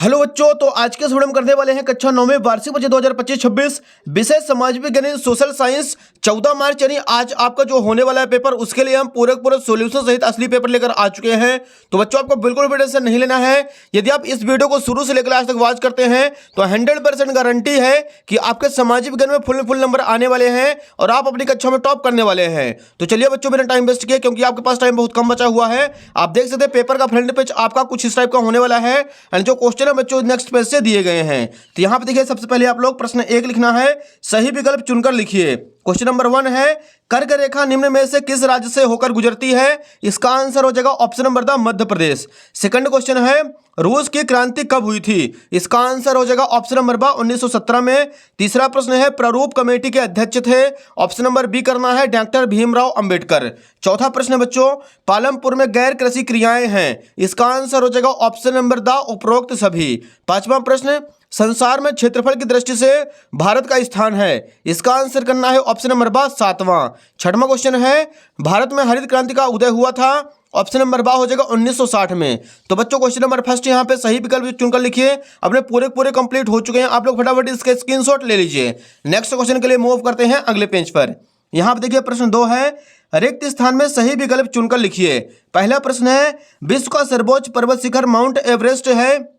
Hello बच्चों, तो आज के इस वीडियो में करने वाले हैं कक्षा 9 में वार्षिक बजट 2025-26 विषय समाज विज्ञान सोशल साइंस 14 मार्च यानी आज आपका जो होने वाला है पेपर, उसके लिए हम पूरे सॉल्यूशन सहित असली पेपर लेकर आ चुके हैं। तो बच्चों, आपको बिल्कुल वीडियो से नहीं लेना है। यदि आप इस वीडियो को शुरू से लेकर आज तक वॉच करते हैं तो 100% गारंटी है कि आपके समाज विज्ञान में फुल नंबर आने वाले हैं और आप अपनी कक्षा में टॉप करने वाले हैं। तो चलिए बच्चों, बिना टाइम वेस्ट किए, क्योंकि आपके पास टाइम बहुत कम बचा हुआ है, आप देख सकते हैं पेपर का फ्रंट पेज आपका कुछ इस टाइप का होने वाला है एंड जो क्वेश्चन बच्चों नेक्स्ट पेज से दिए गए हैं। तो यहां पे देखिए, सबसे पहले आप लोग प्रश्न 1 लिखना है, सही विकल्प चुनकर लिखिए। क्वेश्चन नंबर 1 है, कर्क रेखा निम्न में से किस राज्य से होकर गुजरती है? इसका आंसर हो जाएगा option number the Madhya Pradesh. Second question है, रूस की क्रांति कब हुई थी? इसका आंसर हो जाएगा ऑप्शन नंबर ब 1917 में। तीसरा प्रश्न है, प्रारूप कमेटी के अध्यक्ष थे? ऑप्शन नंबर बी करना है डॉक्टर भीमराव अंबेडकर। चौथा प्रश्न बच्चों, पालमपुर में गैर कृषि क्रियाएं हैं? इसका आंसर हो जाएगा ऑप्शन नंबर द उपरोक्त सभी। पांचवा प्रश्न, संसार में क्षेत्रफल की दृष्टि से भारत का स्थान है? इसका आंसर करना है ऑप्शन नंबर बा 7वां। छठवां क्वेश्चन है, भारत में हरित क्रांति का उदय हुआ था? ऑप्शन नंबर बा हो जाएगा 1960 में। तो बच्चों, क्वेश्चन नंबर फर्स्ट यहाँ पे सही विकल्प चुनकर लिखिए। अपने पूरे कंप्लीट हो चुके हैं, आप लोग फटाफट इसके स्क्रीनशॉट ले लीजिए। नेक्स्ट क्वेश्चन के लिए मूव करते हैं अगले पेज पर। यहाँ पे देखिए, प्रश्न 2 है, रिक्त स्थान में सही विकल्प चुनकर लिखिए। पहला प्रश्न है, विश्व का सर्वोच्च पर्वत शिखर माउंट एवरेस्ट है?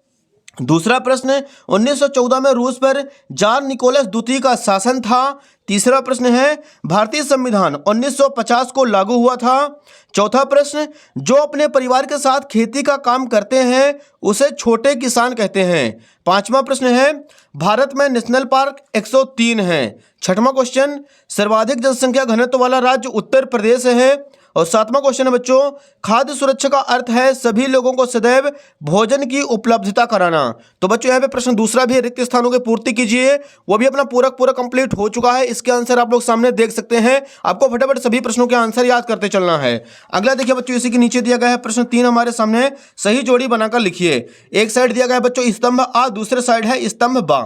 दूसरा प्रश्न, 1914 में रूस पर जार निकोलस द्वितीय का शासन था? तीसरा प्रश्न है, भारतीय संविधान 1950 को लागू हुआ था? चौथा प्रश्न, जो अपने परिवार के साथ खेती का काम करते हैं उसे छोटे किसान कहते हैं? पांचवा प्रश्न है, भारत में नेशनल पार्क 103 है? छठवां क्वेश्चन, सर्वाधिक जनसंख्या घनत्व वाला राज्य उत्तर प्रदेश है? और सातवां क्वेश्चन है बच्चों, खाद्य सुरक्षा का अर्थ है सभी लोगों को सदैव भोजन की उपलब्धता कराना। तो बच्चों, यहाँ पे प्रश्न दूसरा भी, रिक्त स्थानों की पूर्ति कीजिए, वो भी अपना पूरा कंप्लीट हो चुका है। इसके आंसर आप लोग सामने देख सकते हैं। आपको फटाफट सभी प्रश्नों के आंसर याद करते चलना है। अगला देखिए बच्चों, इसी के नीचे दिया गया है प्रश्न 3 हमारे सामने, सही जोड़ी बनाकर लिखिए। एक साइड दिया गया है बच्चों स्तंभ आ, दूसरे साइड है स्तंभ बा।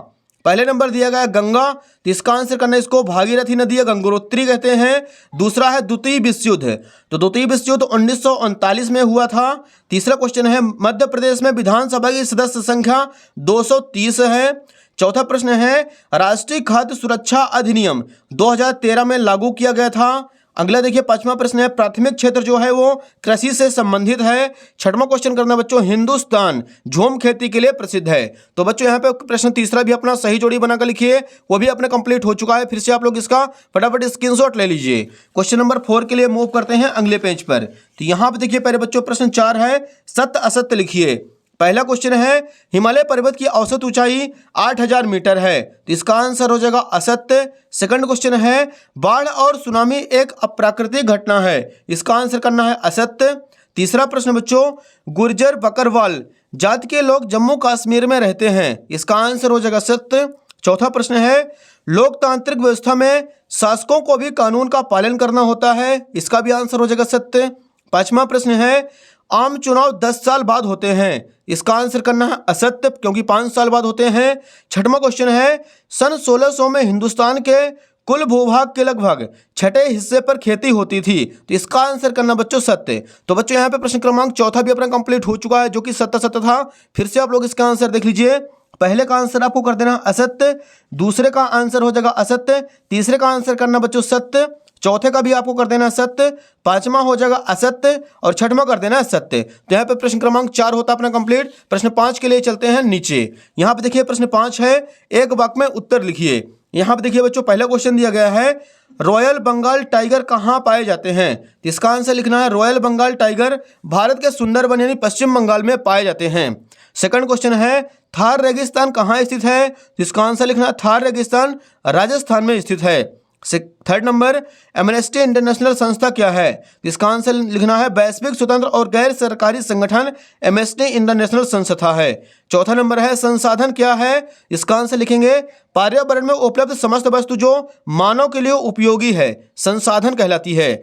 पहले नंबर दिया गया है गंगा, तो इसका आंसर करना है, इसको भागीरथी नदी या गंगोत्री कहते हैं। दूसरा है द्वितीय विश्व युद्ध, तो द्वितीय विश्व युद्ध 1939 में हुआ था। तीसरा क्वेश्चन है, मध्य प्रदेश में विधानसभा की सदस्य संख्या 230 है। चौथा प्रश्न है, राष्ट्रीय खाद्य सुरक्षा अधिनियम 2013 में लागू किया गया था। अगला देखिए, पांचवा प्रश्न है, प्राथमिक क्षेत्र जो है वो कृषि से संबंधित है। छठवां क्वेश्चन करना बच्चों, हिंदुस्तान झूम खेती के लिए प्रसिद्ध है? तो बच्चों, यहाँ पे प्रश्न तीसरा भी अपना सही जोड़ी बनाकर लिखिए, वो भी अपने कंप्लीट हो चुका है। फिर से आप लोग इसका फटाफट स्क्रीनशॉट ले लीजिए। क्वेश्चन नंबर 4 के लिए मूव करते हैं अगले पेज पर। तो यहाँ पे देखिए, पहले बच्चों प्रश्न 4 है, सत्य असत्य लिखिए। पहला क्वेश्चन है, हिमालय पर्वत की औसत ऊंचाई 8000 मीटर है? तो इसका आंसर हो जाएगा असत्य। सेकंड क्वेश्चन है, बाढ़ और सुनामी एक अप्राकृतिक घटना है? इसका आंसर करना है असत्य। तीसरा प्रश्न बच्चों, गुर्जर बकरवाल जाति के लोग जम्मू कश्मीर में रहते हैं? इसका आंसर हो जाएगा सत्य। चौथा प्रश्न है, लोकतांत्रिक व्यवस्था में शासकों को भी कानून का पालन करना होता है? इसका भी आंसर हो जाएगा सत्य। पांचवा प्रश्न है, आम चुनाव 10 साल बाद होते हैं? इसका आंसर करना है असत्य, क्योंकि 5 साल बाद होते हैं। छठवां क्वेश्चन है, सन 1600 में हिंदुस्तान के कुल भूभाग के लगभग 6ठे हिस्से पर खेती होती थी? तो इसका आंसर करना बच्चों सत्य। तो बच्चों, यहाँ पे प्रश्न क्रमांक चौथा भी अपना कंप्लीट हो चुका है, जो कि सत्य था। फिर से आप लोग इसका आंसर देख लीजिए। पहले का आंसर आपको कर देना असत्य, दूसरे का आंसर हो जाएगा असत्य, तीसरे का आंसर करना बच्चों सत्य, चौथे का भी आपको कर देना सत्य, पांचवा हो जाएगा असत्य और छठवां कर देना सत्य। तो यहाँ पे प्रश्न क्रमांक 4 होता अपना कंप्लीट। प्रश्न 5 के लिए चलते हैं नीचे। यहाँ पे देखिए, प्रश्न 5 है, एक वाक्य में उत्तर लिखिए। यहाँ पे देखिए बच्चों, पहला क्वेश्चन दिया गया है, रॉयल बंगाल टाइगर कहाँ पाए जाते हैं? इसका आंसर लिखना है, रॉयल बंगाल टाइगर भारत के सुंदरबन यानी पश्चिम बंगाल में पाए जाते हैं। सेकंड क्वेश्चन है, थार रेगिस्तान कहाँ स्थित है? इसका आंसर लिखना है, थार रेगिस्तान राजस्थान में स्थित है। थर्ड नंबर, एमनेस्टी इंटरनेशनल संस्था क्या है? इसका आंसर लिखना है, वैश्विक स्वतंत्र और गैर सरकारी संगठन एमनेस्टी इंटरनेशनल संस्था है। चौथा नंबर है, संसाधन क्या है? इसका आंसर लिखेंगे, पर्यावरण में उपलब्ध समस्त वस्तु जो मानव के लिए उपयोगी है, संसाधन कहलाती है।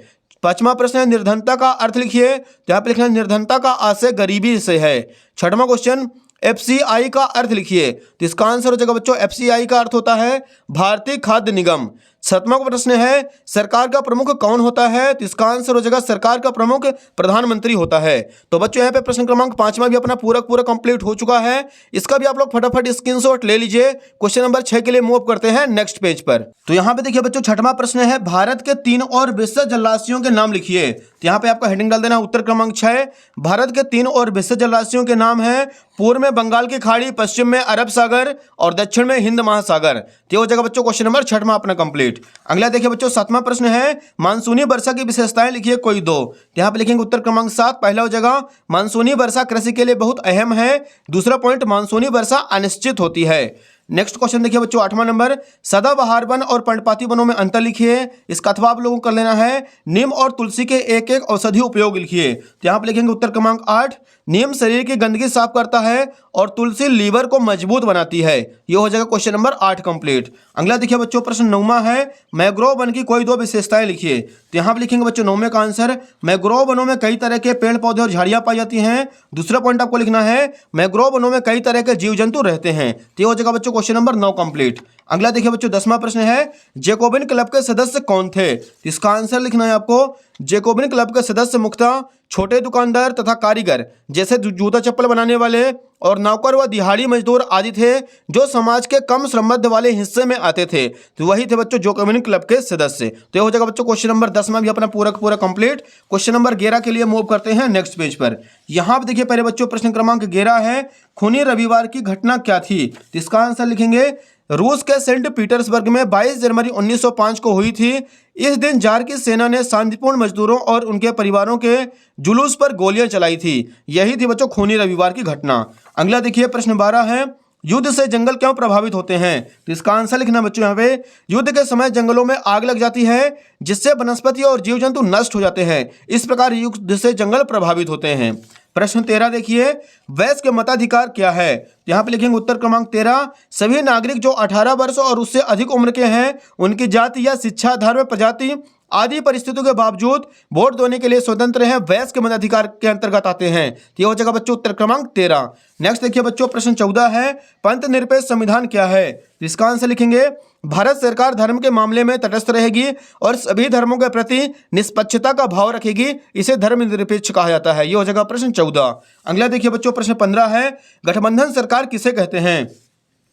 पांचवा प्रश्न है, निर्धनता का अर्थ लिखिए। तो यहाँ पे लिखना है, निर्धनता का आशय गरीबी से है। छठवां क्वेश्चन, एफसीआई का अर्थ लिखिए। तो इसका आंसर हो जाएगा बच्चों, एफसीआई का अर्थ होता है भारतीय खाद्य निगम। 7वां प्रश्न है सरकार का प्रमुख कौन होता है, तो इसका आंसर हो जाएगा सरकार का प्रमुख प्रधानमंत्री होता है। तो बच्चों यहाँ पे प्रश्न क्रमांक 5वां भी अपना पूरा कंप्लीट हो चुका है। इसका भी आप लोग फटाफट स्क्रीनशॉट ले लीजिए। क्वेश्चन नंबर 6 के लिए मूव करते हैं नेक्स्ट पेज पर। तो यहाँ पे देखिए बच्चों 6वां प्रश्न है भारत के 3 और विशेष जलराशियों के नाम लिखिए। तो यहाँ पे आपका हेडिंग डाल देना उत्तर क्रमांक 6। भारत के 3 और विशेष जलराशियों के नाम है पूर्व में बंगाल की खाड़ी, पश्चिम में अरब सागर और दक्षिण में हिंद महासागर। तो हो जाएगा बच्चों क्वेश्चन नंबर 6वां अपना कंप्लीट। अगला देखिए बच्चों 7वां प्रश्न है मानसूनी वर्षा की विशेषताएं लिखिए कोई दो। यहाँ पे लिखेंगे उत्तर क्रमांक 7। पहला हो जाएगा मानसूनी वर्षा कृषि के लिए बहुत अहम है। दूसरा पॉइंट मानसूनी वर्षा अनिश्चित होती है। नेक्स्ट क्वेश्चन देखिए बच्चों 8वां नंबर सदाबहार वन और पर्णपाती वनों में अंतर लिखिए। इसका अथवा आप लोगों को कर लेना है नीम और तुलसी के एक एक औषधि उपयोग लिखिए। तो यहाँ पे लिखेंगे उत्तर क्रमांक 8। नीम शरीर की गंदगी साफ करता है और तुलसी लीवर को मजबूत बनाती है। ये हो जाएगा क्वेश्चन नंबर 8 कंप्लीट। अगला देखिए बच्चों प्रश्न 9वां है मैंग्रोव वन की कोई दो विशेषताएं लिखिए। तो यहाँ पे लिखेंगे बच्चों 9वें का आंसर मैंग्रोव वनों में कई तरह के पेड़ पौधे और झाड़ियां पाई जाती हैं। दूसरा पॉइंट आपको लिखना है मैंग्रोव वनों में कई तरह के जीव जंतु रहते हैं। तो ये हो जाएगा बच्चों क्वेश्चन नंबर 9 कंप्लीट। अगला देखिए बच्चों 10वां प्रश्न है जैकोबिन क्लब के सदस्य कौन थे। इसका आंसर लिखना है आपको जैकोबिन क्लब के सदस्य मुख्यतः छोटे दुकानदार तथा कारीगर जैसे जूता चप्पल बनाने वाले और नौकर व दिहाड़ी मजदूर आदि थे जो समाज के कम श्रमबद्ध वाले हिस्से में आते थे। तो वही थे बच्चों जैकोबिन क्लब के सदस्य। तो ये हो जाएगा बच्चों क्वेश्चन नंबर 10 में भी अपना पूरा कंप्लीट। क्वेश्चन नंबर 11 के लिए मूव करते हैं नेक्स्ट पेज पर। यहाँ पे देखिए पहले बच्चों प्रश्न क्रमांक 11 है खूनी रविवार की घटना क्या थी। तो इसका आंसर लिखेंगे रूस के सेंट पीटर्सबर्ग में 22 जनवरी 1905 को हुई थी। इस दिन जार की सेना ने शांतिपूर्ण मजदूरों और उनके परिवारों के जुलूस पर गोलियां चलाई थी। यही थी बच्चों खूनी रविवार की घटना। अगला देखिए प्रश्न 12 है युद्ध से जंगल क्यों प्रभावित होते हैं। तो इसका आंसर लिखना बच्चों यहाँ पे युद्ध के समय जंगलों में आग लग जाती है जिससे वनस्पति और जीव जंतु नष्ट हो जाते हैं। इस प्रकार युद्ध से जंगल प्रभावित होते हैं। प्रश्न 13 देखिए वयस्क के मताधिकार क्या है। यहाँ पे लिखेंगे उत्तर क्रमांक 13 सभी नागरिक जो 18 वर्ष और उससे अधिक उम्र के हैं उनकी जाति या शिक्षा धर्म प्रजाति आदि परिस्थितियों के बावजूद वोट देने के लिए स्वतंत्र हैं, वयस्क के मताधिकार के अंतर्गत आते हैं। तो ये हो जाएगा बच्चों उत्तर क्रमांक 13। नेक्स्ट देखिए बच्चों प्रश्न 14 है पंथ निरपेक्ष संविधान क्या है। इसका आंसर लिखेंगे भारत सरकार धर्म के मामले में तटस्थ रहेगी और सभी धर्मों के प्रति निष्पक्षता का भाव रखेगी। इसे धर्मनिरपेक्ष कहा जाता है। ये हो जाएगा प्रश्न 14। अगला देखिए बच्चों प्रश्न 15 है गठबंधन सरकार किसे कहते हैं।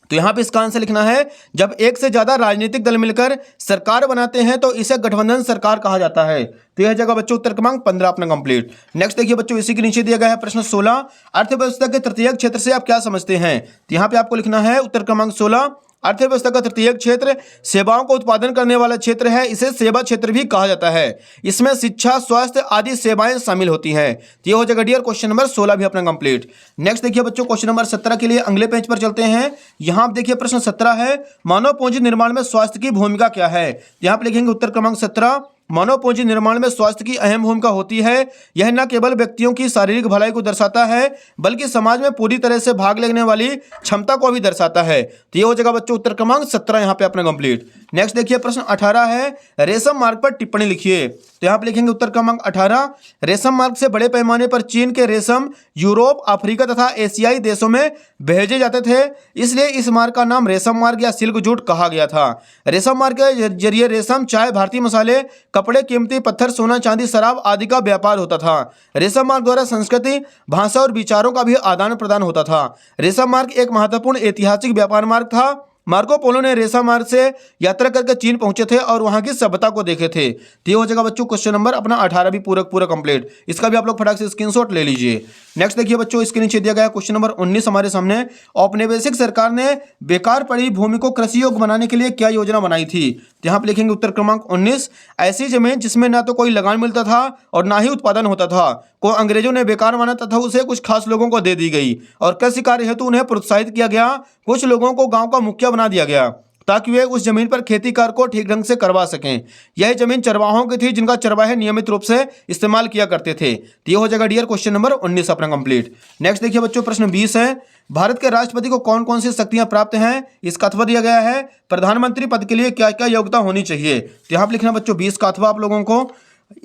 तो यहाँ पे इसका आंसर लिखना है जब एक से ज्यादा राजनीतिक दल मिलकर सरकार बनाते हैं तो इसे गठबंधन सरकार कहा जाता है। तो यह जगह बच्चों उत्तर क्रमांक 15 अपना कंप्लीट। नेक्स्ट देखिए बच्चों इसी के नीचे दिया गया है प्रश्न 16 अर्थव्यवस्था के तृतीयक क्षेत्र से आप क्या समझते हैं। तो यहाँ पे आपको लिखना है उत्तर क्रमांक 16 अर्थव्यवस्था का तृतीयक क्षेत्र सेवाओं का उत्पादन करने वाला क्षेत्र है। इसे सेवा क्षेत्र भी कहा जाता है। इसमें शिक्षा स्वास्थ्य आदि सेवाएं शामिल होती हैं। तो ये हो जाएगा डियर क्वेश्चन नंबर 16 भी अपना कंप्लीट। नेक्स्ट देखिए बच्चों क्वेश्चन नंबर 17 के लिए अगले पेज पर चलते हैं। यहाँ आप देखिए प्रश्न 17 है मानव पूंजी निर्माण में स्वास्थ्य की भूमिका क्या है। यहाँ पे लिखेंगे उत्तर क्रमांक 17 मानव पूंजी निर्माण में स्वास्थ्य की अहम भूमिका होती है। यह न केवल व्यक्तियों की शारीरिक भलाई को दर्शाता है बल्कि समाज में पूरी तरह से भाग लेने वाली क्षमता को भी दर्शाता है। तो ये हो जाएगा बच्चों उत्तर क्रमांक 17 यहाँ पे अपना कंप्लीट। नेक्स्ट देखिए प्रश्न 18 है रेशम मार्ग पर टिप्पणी लिखिए। तो यहाँ पे लिखेंगे उत्तर क्रमांक 18 रेशम मार्ग से बड़े पैमाने पर चीन के रेशम यूरोप अफ्रीका तथा एशियाई देशों में भेजे जाते थे, इसलिए इस मार्ग का नाम रेशम मार्ग या सिल्क जूट कहा गया था। रेशम मार्ग के जरिए रेशम चाय भारतीय मसाले कपड़े कीमती पत्थर सोना चांदी शराब आदि का व्यापार होता था। रेशम मार्ग द्वारा संस्कृति भाषा और विचारों का भी आदान प्रदान होता था। रेशम मार्ग एक महत्वपूर्ण ऐतिहासिक व्यापार मार्ग था। मार्को पोलो ने रेशम मार्ग से यात्रा करके चीन पहुंचे थे और वहां की सभ्यता को देखे थे। तो ये हो जाएगा बच्चों क्वेश्चन नंबर अपना 18 भी पूरा कंप्लीट। इसका भी आप लोग फटाक से स्क्रीनशॉट ले लीजिए। नेक्स्ट देखिए बच्चों इसके नीचे दिया गया क्वेश्चन नंबर 19 हमारे सामने औपनिवेशिक सरकार ने बेकार पड़ी भूमि को कृषि योग्य बनाने के लिए क्या योजना बनाई थी। तो यहाँ पे लिखेंगे उत्तर क्रमांक 19 ऐसी जमीन जिसमें ना तो कोई लगान मिलता था और ना ही उत्पादन होता था को अंग्रेजों ने बेकार माना तथा उसे कुछ खास लोगों को दे दी गई और कृषि कार्य हेतु उन्हें प्रोत्साहित किया गया। कुछ लोगों को गांव का मुखिया बना दिया गया ताकि वे उस जमीन पर खेती कार्य को ठीक ढंग से करवा सकें। यह जमीन चरवाहों की थी जिनका चरवाहे नियमित रूप से इस्तेमाल किया करते थे। तो ये हो जाएगा डियर क्वेश्चन नंबर 19 अपना कंप्लीट। नेक्स्ट देखिए बच्चों प्रश्न 20 है भारत के राष्ट्रपति को कौन कौन सी शक्तियां प्राप्त हैं। इसका अथवा दिया गया है प्रधानमंत्री पद के लिए क्या क्या योग्यता होनी चाहिए। तो यहाँ पर लिखना बच्चों 20 का अथवा आप लोगों को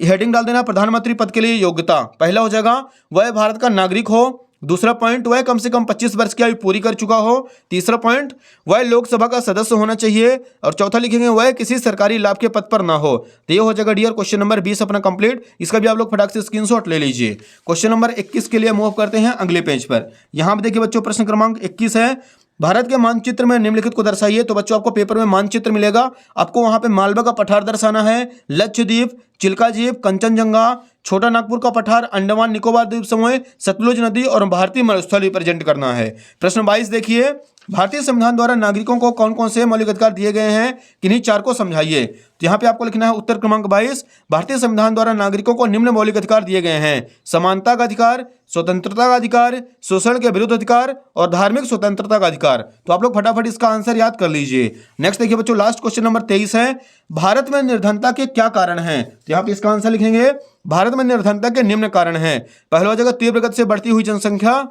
हेडिंग डाल देना प्रधानमंत्री पद के लिए योग्यता। पहला हो जाएगा वह भारत का नागरिक हो, दूसरा पॉइंट, वह कम से कम 25 वर्ष की आयु पूरी कर चुका हो। तीसरा पॉइंट, वह लोकसभा का सदस्य होना चाहिए। और चौथा लिखेंगे वह किसी सरकारी लाभ के पद पर ना हो। तो ये हो जाएगा डियर क्वेश्चन नंबर 20 अपना कंप्लीट। इसका भी आप लोग फटाक से स्क्रीनशॉट ले लीजिए। क्वेश्चन नंबर 21 के लिए मूव करते हैं अगले पेज पर। यहां पर देखिए बच्चों, प्रश्न क्रमांक 21 है, भारत के मानचित्र में निम्नलिखित को दर्शाइए। तो बच्चों आपको पेपर में मानचित्र मिलेगा, आपको वहां पे मालवा का पठार दर्शाना है, लक्षद्वीप, चिल्का द्वीप, कंचनजंगा, छोटा नागपुर का पठार, अंडमान निकोबार द्वीप समूह, सतलुज नदी और भारतीय मरुस्थल रिप्रेजेंट करना है। प्रश्न 22 देखिए, भारतीय संविधान द्वारा नागरिकों को कौन कौन से मौलिक अधिकार दिए गए हैं, किन्हीं चार को समझाइए। तो यहाँ पे आपको लिखना है उत्तर क्रमांक 22, भारतीय संविधान द्वारा नागरिकों को निम्न मौलिक अधिकार दिए गए हैं: समानता का अधिकार, स्वतंत्रता का अधिकार, शोषण के विरुद्ध अधिकार और धार्मिक स्वतंत्रता का अधिकार। तो आप लोग फटाफट इसका आंसर याद कर लीजिए। नेक्स्ट देखिए बच्चों, लास्ट क्वेश्चन नंबर 23 है, भारत में निर्धनता के क्या कारण हैं। तो यहाँ पे इसका आंसर लिखेंगे, भारत में निर्धनता के निम्न कारण हैं। पहला हो जाएगा तीव्र गति से बढ़ती हुई जनसंख्या,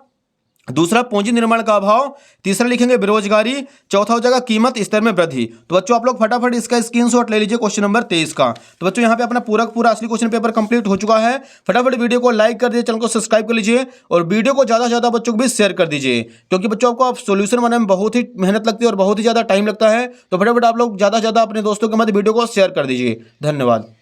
दूसरा पूंजी निर्माण का अभाव, तीसरा लिखेंगे बेरोजगारी, चौथा हो जाएगा कीमत स्तर में वृद्धि। तो बच्चों आप लोग फटाफट इसका स्क्रीनशॉट ले लीजिए क्वेश्चन नंबर 23 का। तो बच्चों यहाँ पे अपना पूरा असली क्वेश्चन पेपर कंप्लीट हो चुका है। फटाफट वीडियो को लाइक कर दीजिए, चैनल को सब्सक्राइब कर लीजिए और वीडियो को ज्यादा से ज्यादा बच्चों को भी शेयर कर दीजिए, क्योंकि बच्चों आपको आप सोल्यूशन बनाने में बहुत ही मेहनत लगती है और बहुत ही ज्यादा टाइम लगता है। तो फटाफट आप लोग ज्यादा से ज्यादा अपने दोस्तों के मध्य वीडियो को शेयर कर दीजिए। धन्यवाद।